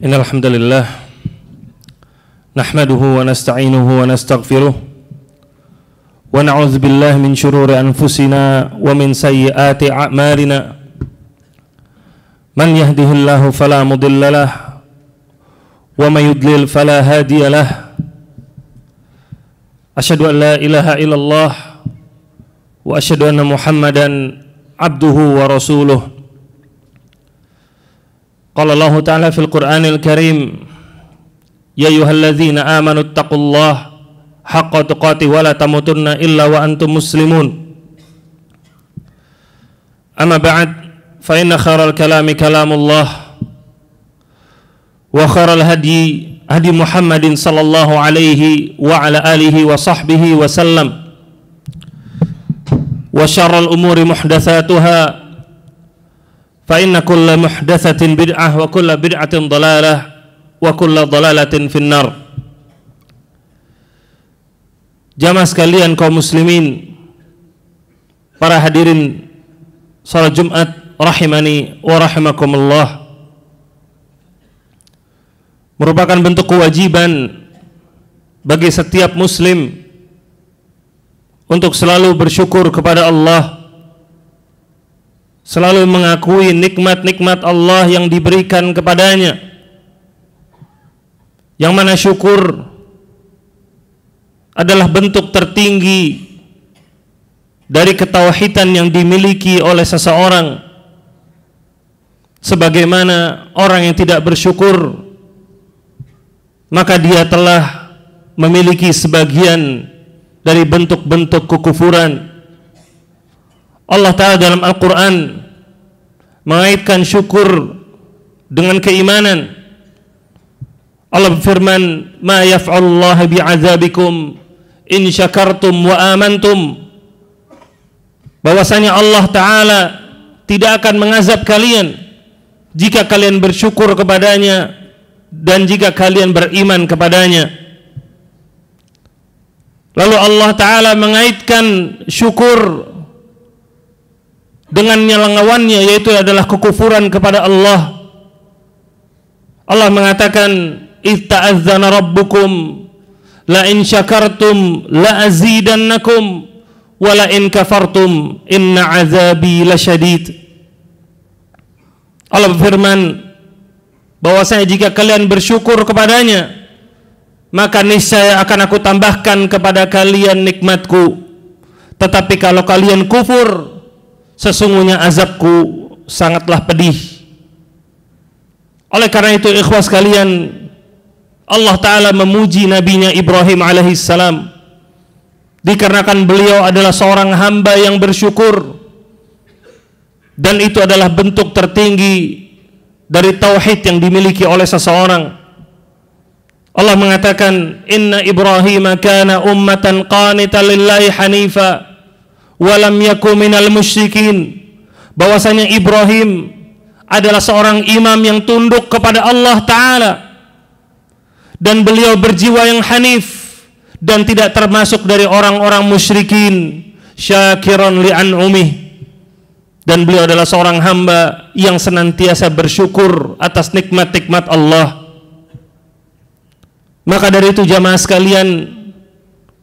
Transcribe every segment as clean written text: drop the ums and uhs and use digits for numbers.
Innal hamdalillah nahmaduhu wa nasta'inuhu wa nastaghfiruh wa na'udzu billahi min shururi anfusina wa min sayyiati a'malina. Man yahdihillahu fala mudilla lahu wa may yudlil fala hadiya lahu. Asyhadu an la ilaha illallah wa asyhadu anna Muhammadan abduhu wa rasuluh. Qala Allah Ta'ala fil Qur'anil Karim, ya ayyuhalladzina amanu taqullaha haqqa tuqatih wa la tamutunna illa wa antum muslimun. Amma ba'd, fa inna khairal kalami kalamullah wa khairal hadi hadi Muhammadin sallallahu alaihi wa ala alihi wa sahbihi wa sallam. Wa syarrul umuri muhdatsatuha fa inna kulla muhdatsatin bid'ah wa kulla bid'atin dhalalah wa kulla dhalalatin finnar. Jamaah sekalian kaum muslimin, para hadirin salat Jumat rahimani wa rahimakumullah, merupakan bentuk kewajiban bagi setiap muslim untuk selalu bersyukur kepada Allah, selalu mengakui nikmat-nikmat Allah yang diberikan kepadanya, yang mana syukur adalah bentuk tertinggi dari ketauhidan yang dimiliki oleh seseorang. Sebagaimana orang yang tidak bersyukur, maka dia telah memiliki sebagian dari bentuk-bentuk kekufuran. Allah Ta'ala dalam Al-Quran mengaitkan syukur dengan keimanan. Allah berfirman, ma yaf'alullahu bi'azabikum in syakartum wa amantum, bahwasanya Allah Ta'ala tidak akan mengazab kalian jika kalian bersyukur kepadanya dan jika kalian beriman kepadanya. Lalu Allah Ta'ala mengaitkan syukur dengan lawannya, yaitu adalah kekufuran kepada Allah. Allah mengatakan, itta'adzana rabbukum la in syakartum la azidannakum wa la in kafartum inna azabi lasyadid. Allah berfirman bahwasanya jika kalian bersyukur kepadanya, maka niscaya akan aku tambahkan kepada kalian nikmatku. Tetapi kalau kalian kufur, sesungguhnya azabku sangatlah pedih. Oleh karena itu ikhwas sekalian, Allah Ta'ala memuji nabinya Ibrahim alaihissalam dikarenakan beliau adalah seorang hamba yang bersyukur, dan itu adalah bentuk tertinggi dari tauhid yang dimiliki oleh seseorang. Allah mengatakan, inna Ibrahim kana ummatan qanitan lillahi hanifa wa lam yakun minal musyrikin, bahwasanya Ibrahim adalah seorang imam yang tunduk kepada Allah Ta'ala, dan beliau berjiwa yang hanif dan tidak termasuk dari orang-orang musyrikin, syakiran li'an'umih, dan beliau adalah seorang hamba yang senantiasa bersyukur atas nikmat-nikmat Allah. Maka dari itu jamaah sekalian,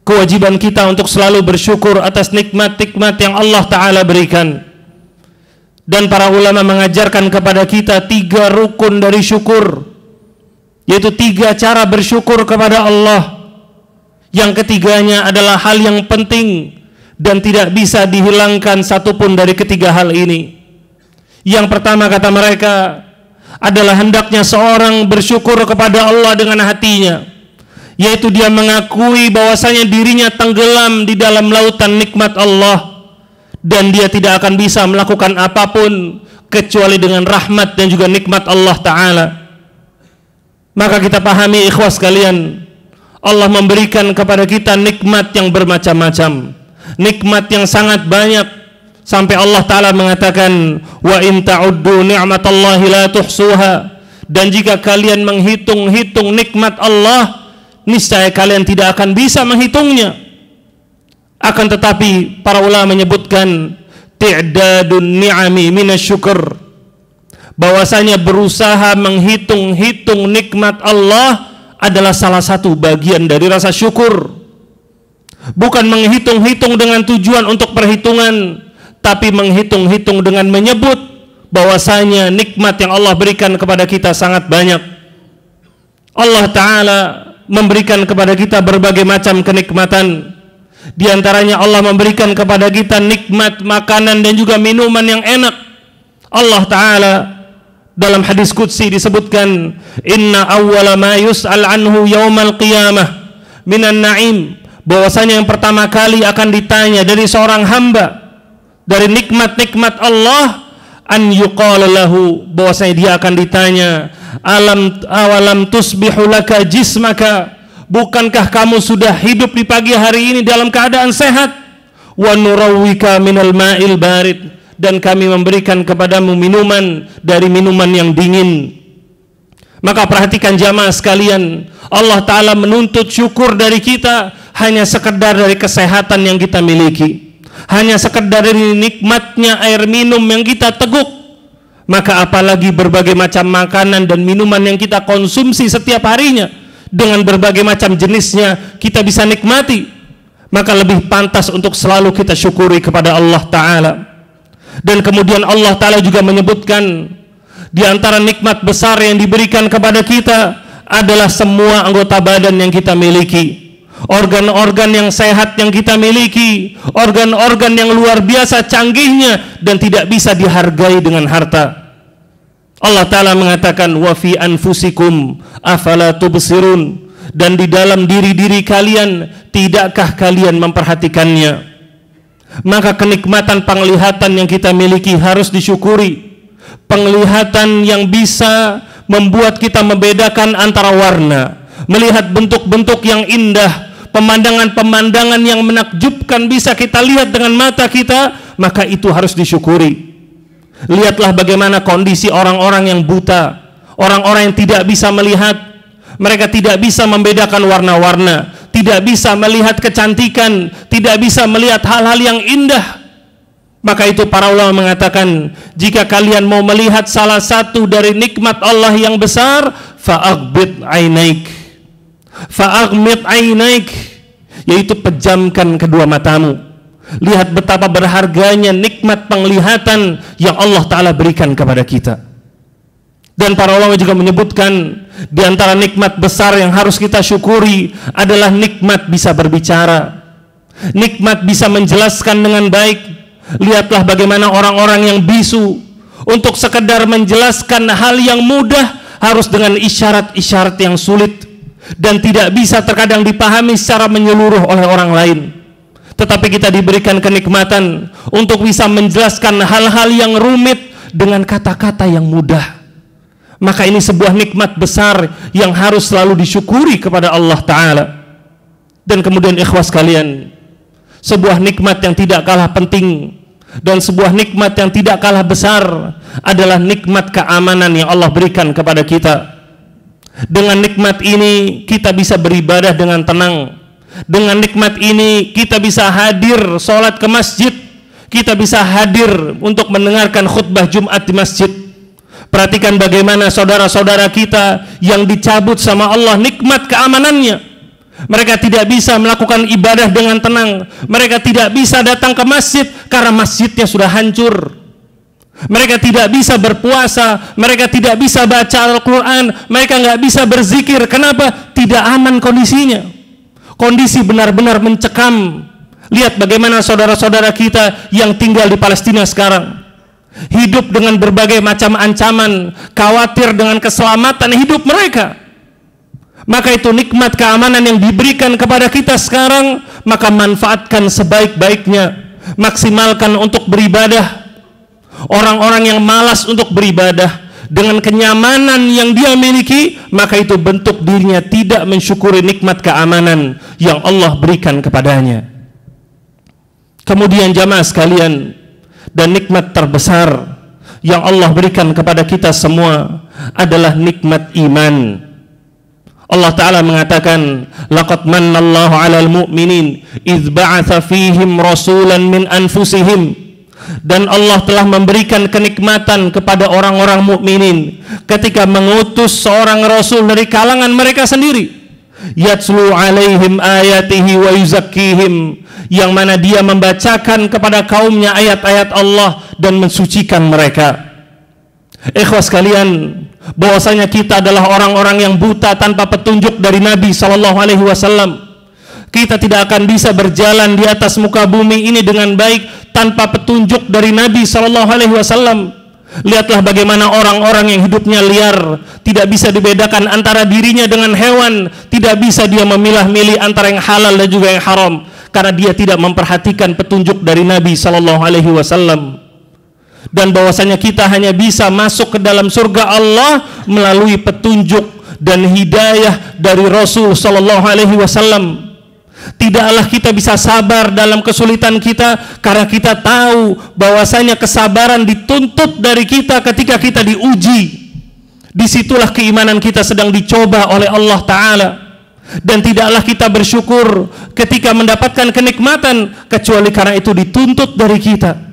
kewajiban kita untuk selalu bersyukur atas nikmat-nikmat yang Allah Ta'ala berikan. Dan para ulama mengajarkan kepada kita 3 rukun dari syukur, yaitu 3 cara bersyukur kepada Allah. Yang ketiganya adalah hal yang penting dan tidak bisa dihilangkan satupun dari ketiga hal ini. Yang pertama, kata mereka, adalah hendaknya seorang bersyukur kepada Allah dengan hatinya, yaitu dia mengakui bahwasanya dirinya tenggelam di dalam lautan nikmat Allah, dan dia tidak akan bisa melakukan apapun kecuali dengan rahmat dan juga nikmat Allah Ta'ala. Maka kita pahami ikhwas sekalian, Allah memberikan kepada kita nikmat yang bermacam-macam, nikmat yang sangat banyak, sampai Allah Ta'ala mengatakan, wa in ta'uddu ni'matallahi la tuhsuha, dan jika kalian menghitung-hitung nikmat Allah, niscaya kalian tidak akan bisa menghitungnya. Akan tetapi para ulama menyebutkan, ti'dadun ni'ami minasyukur, bahwasanya berusaha menghitung-hitung nikmat Allah adalah salah satu bagian dari rasa syukur. Bukan menghitung-hitung dengan tujuan untuk perhitungan, tapi menghitung-hitung dengan menyebut bahwasanya nikmat yang Allah berikan kepada kita sangat banyak. Allah Ta'ala memberikan kepada kita berbagai macam kenikmatan. Di antaranya Allah memberikan kepada kita nikmat makanan dan juga minuman yang enak. Allah Ta'ala dalam hadis qudsi disebutkan, inna awwala ma yus'al anhu yaumal qiyamah minan na'im, bahwasanya yang pertama kali akan ditanya dari seorang hamba dari nikmat-nikmat Allah, an yuqala lahu, bahwasanya dia akan ditanya, awalam tusbihu laka jismaka, bukankah kamu sudah hidup di pagi hari ini dalam keadaan sehat? Wa nurawwika minal ma'il barid, dan kami memberikan kepadamu minuman dari minuman yang dingin. Maka perhatikan jamaah sekalian, Allah Ta'ala menuntut syukur dari kita hanya sekedar dari kesehatan yang kita miliki, hanya sekedar dari nikmatnya air minum yang kita teguk. Maka apalagi berbagai macam makanan dan minuman yang kita konsumsi setiap harinya dengan berbagai macam jenisnya kita bisa nikmati. Maka lebih pantas untuk selalu kita syukuri kepada Allah Ta'ala. Dan kemudian Allah Ta'ala juga menyebutkan di antara nikmat besar yang diberikan kepada kita adalah semua anggota badan yang kita miliki, organ-organ yang sehat yang kita miliki, organ-organ yang luar biasa canggihnya dan tidak bisa dihargai dengan harta. Allah Ta'ala mengatakan, wa fi anfusikum afala tubsirun, dan di dalam diri-diri kalian tidakkah kalian memperhatikannya? Maka kenikmatan penglihatan yang kita miliki harus disyukuri. Penglihatan yang bisa membuat kita membedakan antara warna, melihat bentuk-bentuk yang indah, pemandangan-pemandangan yang menakjubkan bisa kita lihat dengan mata kita, maka itu harus disyukuri. Lihatlah bagaimana kondisi orang-orang yang buta, orang-orang yang tidak bisa melihat. Mereka tidak bisa membedakan warna-warna, tidak bisa melihat kecantikan, tidak bisa melihat hal-hal yang indah. Maka itu para ulama mengatakan, jika kalian mau melihat salah satu dari nikmat Allah yang besar, fa'aghbid ainaik, fa'aghmid ainaik, yaitu pejamkan kedua matamu. Lihat betapa berharganya nikmat penglihatan yang Allah Ta'ala berikan kepada kita. Dan para ulama juga menyebutkan di antara nikmat besar yang harus kita syukuri adalah nikmat bisa berbicara, nikmat bisa menjelaskan dengan baik. Lihatlah bagaimana orang-orang yang bisu untuk sekedar menjelaskan hal yang mudah harus dengan isyarat-isyarat yang sulit dan tidak bisa terkadang dipahami secara menyeluruh oleh orang lain. Tetapi kita diberikan kenikmatan untuk bisa menjelaskan hal-hal yang rumit dengan kata-kata yang mudah. Maka ini sebuah nikmat besar yang harus selalu disyukuri kepada Allah Ta'ala. Dan kemudian ikhwas kalian, sebuah nikmat yang tidak kalah penting dan sebuah nikmat yang tidak kalah besar adalah nikmat keamanan yang Allah berikan kepada kita. Dengan nikmat ini kita bisa beribadah dengan tenang. Dengan nikmat ini kita bisa hadir sholat ke masjid, kita bisa hadir untuk mendengarkan khutbah Jumat di masjid. Perhatikan bagaimana saudara-saudara kita yang dicabut sama Allah nikmat keamanannya. Mereka tidak bisa melakukan ibadah dengan tenang. Mereka tidak bisa datang ke masjid karena masjidnya sudah hancur. Mereka tidak bisa berpuasa. Mereka tidak bisa baca Al-Quran. Mereka nggak bisa berzikir. Kenapa? Tidak aman kondisinya. Kondisi benar-benar mencekam. Lihat bagaimana saudara-saudara kita yang tinggal di Palestina sekarang. Hidup dengan berbagai macam ancaman, khawatir dengan keselamatan hidup mereka. Maka itu nikmat keamanan yang diberikan kepada kita sekarang, maka manfaatkan sebaik-baiknya, maksimalkan untuk beribadah. Orang-orang yang malas untuk beribadah dengan kenyamanan yang dia miliki, maka itu bentuk dirinya tidak mensyukuri nikmat keamanan yang Allah berikan kepadanya. Kemudian jamaah sekalian, dan nikmat terbesar yang Allah berikan kepada kita semua adalah nikmat iman. Allah Ta'ala mengatakan, laqad mannallahu 'alal mu'minin idz ba'atsa fihim rasulan min anfusihim Dan Allah telah memberikan kenikmatan kepada orang-orang mukminin ketika mengutus seorang rasul dari kalangan mereka sendiri, yatslu alaihim ayatihi wa yuzakkihim, yang mana dia membacakan kepada kaumnya ayat-ayat Allah dan mensucikan mereka. Ikhwas sekalian, bahwasanya kita adalah orang-orang yang buta tanpa petunjuk dari Nabi SAW. Kita tidak akan bisa berjalan di atas muka bumi ini dengan baik tanpa petunjuk dari Nabi SAW. Lihatlah bagaimana orang-orang yang hidupnya liar, tidak bisa dibedakan antara dirinya dengan hewan, tidak bisa dia memilah-milih antara yang halal dan juga yang haram, karena dia tidak memperhatikan petunjuk dari Nabi SAW. Dan bahwasanya kita hanya bisa masuk ke dalam surga Allah melalui petunjuk dan hidayah dari Rasul SAW. Tidaklah kita bisa sabar dalam kesulitan kita, karena kita tahu bahwasanya kesabaran dituntut dari kita ketika kita diuji. Disitulah keimanan kita sedang dicoba oleh Allah Ta'ala. Dan tidaklah kita bersyukur ketika mendapatkan kenikmatan, kecuali karena itu dituntut dari kita.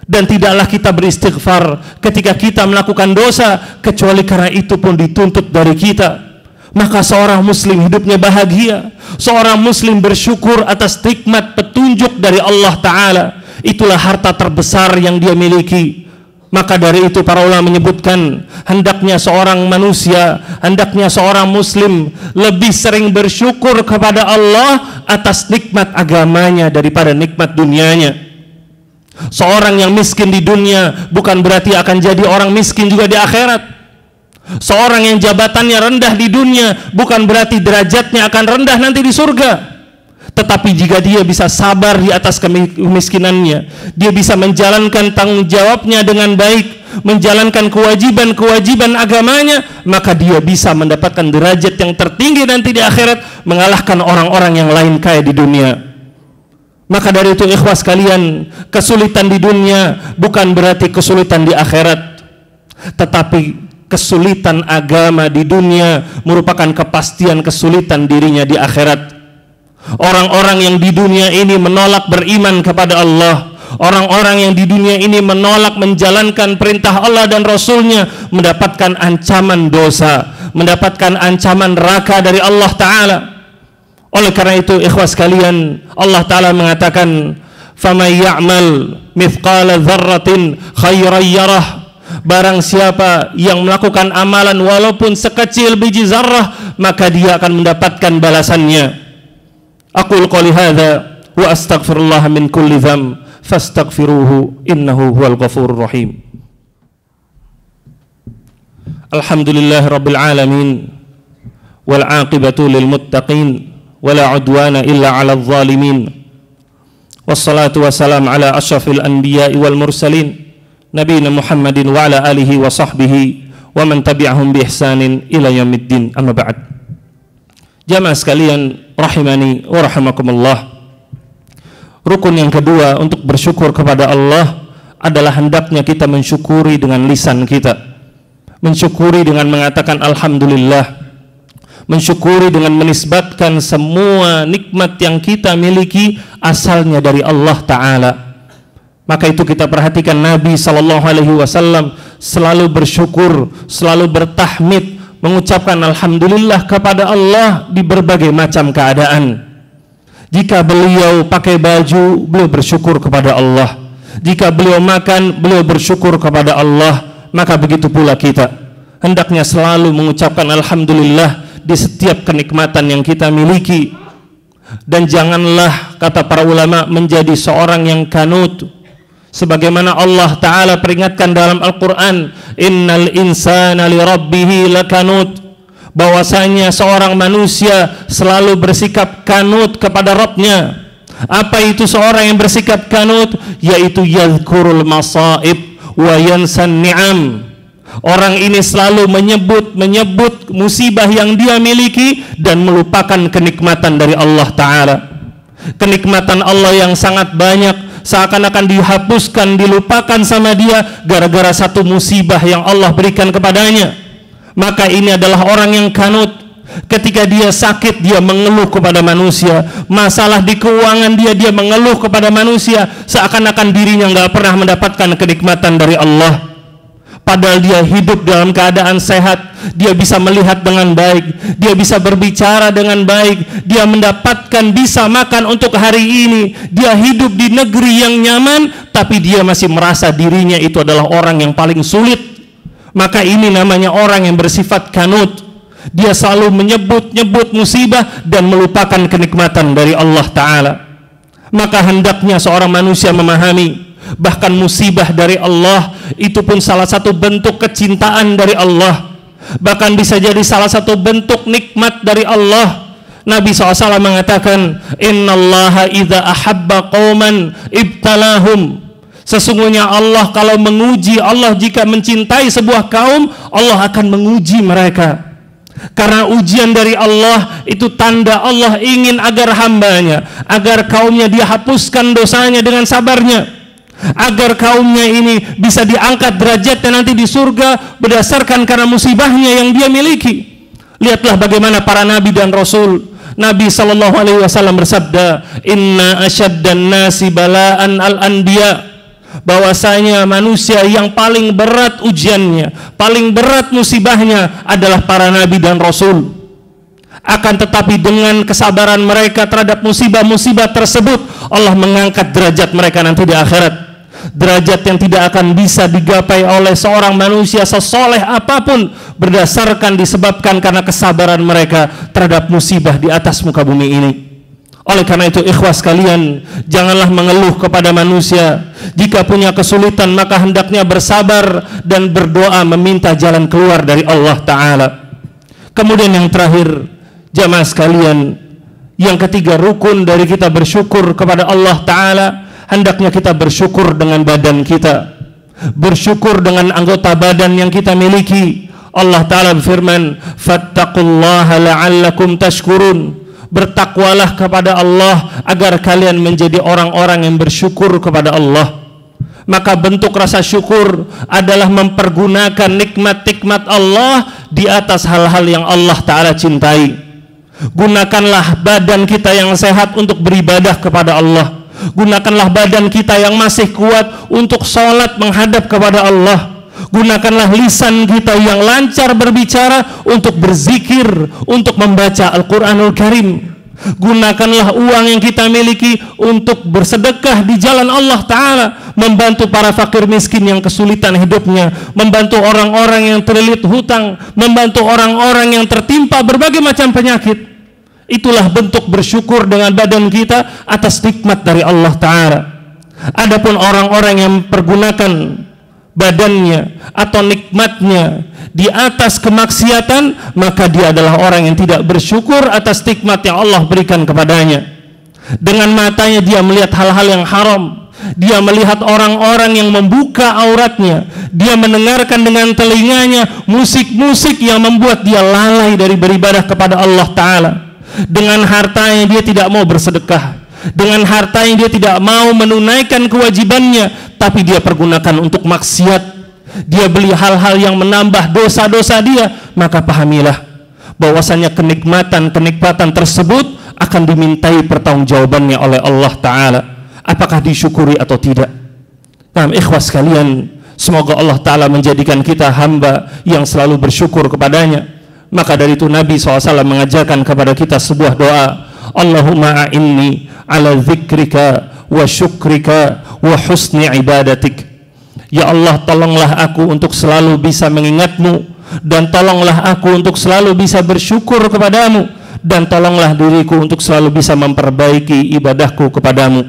Dan tidaklah kita beristighfar ketika kita melakukan dosa, kecuali karena itu pun dituntut dari kita. Maka seorang muslim hidupnya bahagia, seorang muslim bersyukur atas nikmat petunjuk dari Allah Ta'ala. Itulah harta terbesar yang dia miliki. Maka dari itu para ulama menyebutkan, hendaknya seorang manusia, hendaknya seorang muslim lebih sering bersyukur kepada Allah atas nikmat agamanya daripada nikmat dunianya. Seorang yang miskin di dunia bukan berarti akan jadi orang miskin juga di akhirat. Seorang yang jabatannya rendah di dunia bukan berarti derajatnya akan rendah nanti di surga. Tetapi jika dia bisa sabar di atas kemiskinannya, dia bisa menjalankan tanggung jawabnya dengan baik, menjalankan kewajiban-kewajiban agamanya, maka dia bisa mendapatkan derajat yang tertinggi nanti di akhirat, mengalahkan orang-orang yang lain kaya di dunia. Maka dari itu ikhwas kalian, kesulitan di dunia bukan berarti kesulitan di akhirat, tetapi kesulitan agama di dunia merupakan kepastian kesulitan dirinya di akhirat. Orang-orang yang di dunia ini menolak beriman kepada Allah, orang-orang yang di dunia ini menolak menjalankan perintah Allah dan Rasulnya, mendapatkan ancaman dosa, mendapatkan ancaman neraka dari Allah Ta'ala. Oleh karena itu ikhwas kalian, Allah Ta'ala mengatakan, faman ya'mal mithqala dzarratin khairan yarah. Barang siapa yang melakukan amalan walaupun sekecil biji zarrah, maka dia akan mendapatkan balasannya. Aqul qouli hadza wa astaghfirullah min kulli dzamb fastaghfiruhu innahu huwal ghafurur rahim. Alhamdulillahirabbil alamin wal 'aqibatu lil muttaqin wala 'udwana illa 'alal zalimin. Wassalatu wassalamu ala asyrafil anbiya'i wal mursalin Nabiina Muhammadin wa ala alihi wa sahbihi wa man tabi'ahum bi ihsanin ila yaumiddin. Amma ba'd. Jamaah sekalian rahimani wa rahimakumullah. Rukun yang kedua untuk bersyukur kepada Allah adalah hendaknya kita mensyukuri dengan lisan kita. Mensyukuri dengan mengatakan alhamdulillah. Mensyukuri dengan menisbatkan semua nikmat yang kita miliki asalnya dari Allah Ta'ala. Maka itu kita perhatikan Nabi SAW selalu bersyukur, selalu bertahmid, mengucapkan alhamdulillah kepada Allah di berbagai macam keadaan. Jika beliau pakai baju, beliau bersyukur kepada Allah. Jika beliau makan, beliau bersyukur kepada Allah. Maka begitu pula kita, hendaknya selalu mengucapkan alhamdulillah di setiap kenikmatan yang kita miliki. Dan janganlah, kata para ulama, menjadi seorang yang kanut. Sebagaimana Allah Ta'ala peringatkan dalam Al-Quran, innal insana li rabbihi lakanut, bahwasanya seorang manusia selalu bersikap kanut kepada Rabbnya. Apa itu seorang yang bersikap kanut? Yaitu yadhkurul masaib wa yansan ni'am. Orang ini selalu menyebut musibah yang dia miliki dan melupakan kenikmatan dari Allah Ta'ala. Kenikmatan Allah yang sangat banyak seakan-akan dihapuskan, dilupakan sama dia gara-gara satu musibah yang Allah berikan kepadanya. Maka ini adalah orang yang kanut. Ketika dia sakit, dia mengeluh kepada manusia. Masalah di keuangan dia mengeluh kepada manusia, seakan-akan dirinya nggak pernah mendapatkan kenikmatan dari Allah. Padahal dia hidup dalam keadaan sehat, dia bisa melihat dengan baik, dia bisa berbicara dengan baik, dia mendapatkan bisa makan untuk hari ini, dia hidup di negeri yang nyaman, tapi dia masih merasa dirinya itu adalah orang yang paling sulit. Maka ini namanya orang yang bersifat kanut. Dia selalu menyebut-nyebut musibah dan melupakan kenikmatan dari Allah Ta'ala. Maka hendaknya seorang manusia memahami, bahkan musibah dari Allah itu pun salah satu bentuk kecintaan dari Allah, bahkan bisa jadi salah satu bentuk nikmat dari Allah. Nabi SAW mengatakan, innallaha idza ahabba qauman ibtalahum. Sesungguhnya Allah kalau menguji, Allah jika mencintai sebuah kaum, Allah akan menguji mereka. Karena ujian dari Allah itu tanda Allah ingin agar hambanya, agar kaumnya dia hapuskan dosanya dengan sabarnya, agar kaumnya ini bisa diangkat derajatnya nanti di surga berdasarkan karena musibahnya yang dia miliki. Lihatlah bagaimana para nabi dan rasul. Nabi SAW bersabda, inna asyaddan nasi bala'an al-anbiya, bahwasanya manusia yang paling berat ujiannya, paling berat musibahnya adalah para nabi dan rasul. Akan tetapi dengan kesabaran mereka terhadap musibah-musibah tersebut, Allah mengangkat derajat mereka nanti di akhirat. Derajat yang tidak akan bisa digapai oleh seorang manusia sesoleh apapun, berdasarkan disebabkan karena kesabaran mereka terhadap musibah di atas muka bumi ini. Oleh karena itu ikhwas sekalian, janganlah mengeluh kepada manusia. Jika punya kesulitan, maka hendaknya bersabar dan berdoa meminta jalan keluar dari Allah Ta'ala. Kemudian yang terakhir, jamaah sekalian, yang ketiga rukun dari kita bersyukur kepada Allah Ta'ala, hendaknya kita bersyukur dengan badan kita, bersyukur dengan anggota badan yang kita miliki. Allah Ta'ala berfirman, fattaqullaha la'allakum tashkurun. Bertakwalah kepada Allah agar kalian menjadi orang-orang yang bersyukur kepada Allah. Maka bentuk rasa syukur adalah mempergunakan nikmat-nikmat Allah di atas hal-hal yang Allah Ta'ala cintai. Gunakanlah badan kita yang sehat untuk beribadah kepada Allah. Gunakanlah badan kita yang masih kuat untuk sholat menghadap kepada Allah. Gunakanlah lisan kita yang lancar berbicara untuk berzikir, untuk membaca Al-Quranul Karim. Gunakanlah uang yang kita miliki untuk bersedekah di jalan Allah Ta'ala, membantu para fakir miskin yang kesulitan hidupnya, membantu orang-orang yang terlilit hutang, membantu orang-orang yang tertimpa berbagai macam penyakit. Itulah bentuk bersyukur dengan badan kita atas nikmat dari Allah Ta'ala. Adapun orang-orang yang pergunakan badannya atau nikmatnya di atas kemaksiatan, maka dia adalah orang yang tidak bersyukur atas nikmat yang Allah berikan kepadanya. Dengan matanya dia melihat hal-hal yang haram, dia melihat orang-orang yang membuka auratnya, dia mendengarkan dengan telinganya musik-musik yang membuat dia lalai dari beribadah kepada Allah Ta'ala. Dengan hartanya dia tidak mau bersedekah, dengan hartanya dia tidak mau menunaikan kewajibannya, tapi dia pergunakan untuk maksiat. Dia beli hal-hal yang menambah dosa-dosa dia. Maka pahamilah bahwasanya kenikmatan tersebut akan dimintai pertanggungjawabannya oleh Allah Ta'ala, apakah disyukuri atau tidak. Nah, ikhwas sekalian, semoga Allah Ta'ala menjadikan kita hamba yang selalu bersyukur kepadanya. Maka dari itu Nabi SAW mengajarkan kepada kita sebuah doa, Allahumma a'inni ala dzikrika wa syukrika wa husni ibadatik. Ya Allah, tolonglah aku untuk selalu bisa mengingatmu, dan tolonglah aku untuk selalu bisa bersyukur kepadamu, dan tolonglah diriku untuk selalu bisa memperbaiki ibadahku kepadamu.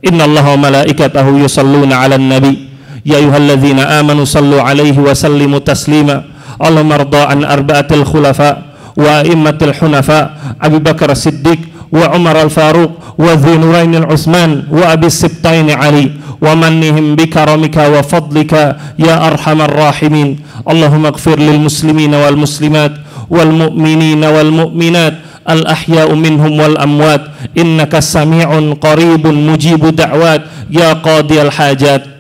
Innallaha wa malaikatahu yusalluna 'alan nabi ya ayyuhalladzina amanu sallu 'alaihi wa sallimu taslima. Allahumma arda an arba'atil khulafa wa a'immatil hunafa Abu Bakar Siddiq wa Umar al-Faruq wa Dzunurain al-Utsman wa Abi Sibtain Ali wa mannihim bikaramika wa fadlika ya arhamar rahimin. Allahumma ighfir lil muslimina wal muslimat wal mu'minina wal mu'minat al ahya'u minhum wal amwat innaka sami'un qaribun mujibud da'wat ya qadiyal hajat.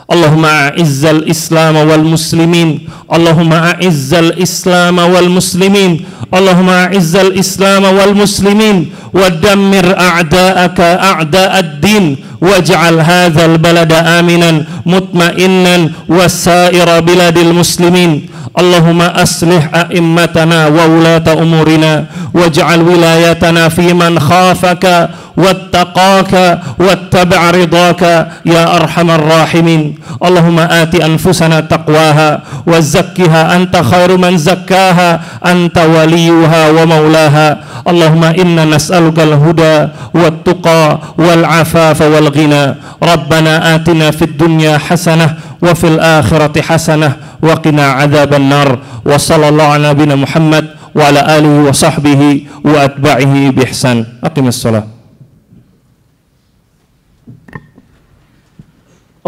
Allahumma a'izzal Islam wal muslimin, Allahumma a'izzal Islam wal muslimin, Allahumma a'izzal Islam wal muslimin wa dammir a'da'aka a'da'ad din waj'al hadzal balada aminan mutma'innan wasa'ira biladil muslimin. Allahumma aslih a'immatana wa ulata umurina waj'al wilayatana fi man khafaka wattaqaka wattaba'a ridaka ya arhamar rahimin. Allahumma ati anfusana taqwaha wa zakkiha anta khairu man zakkaha anta waliyuha wa maulaha. Allahumma inna nas'aluka al-huda wat-tuqa wal-afafa wal-ghina. Rabbana atina fid dunya hasanah wa fil akhirati hasanah wa qina adzaban nar. Wa sallallahu ala nabiyina Muhammad wa ala alihi wa sahbihi wa atba'ihi bi ihsan. Aqimus shalah.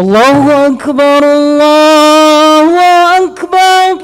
Allahu akbar, Allahu akbar.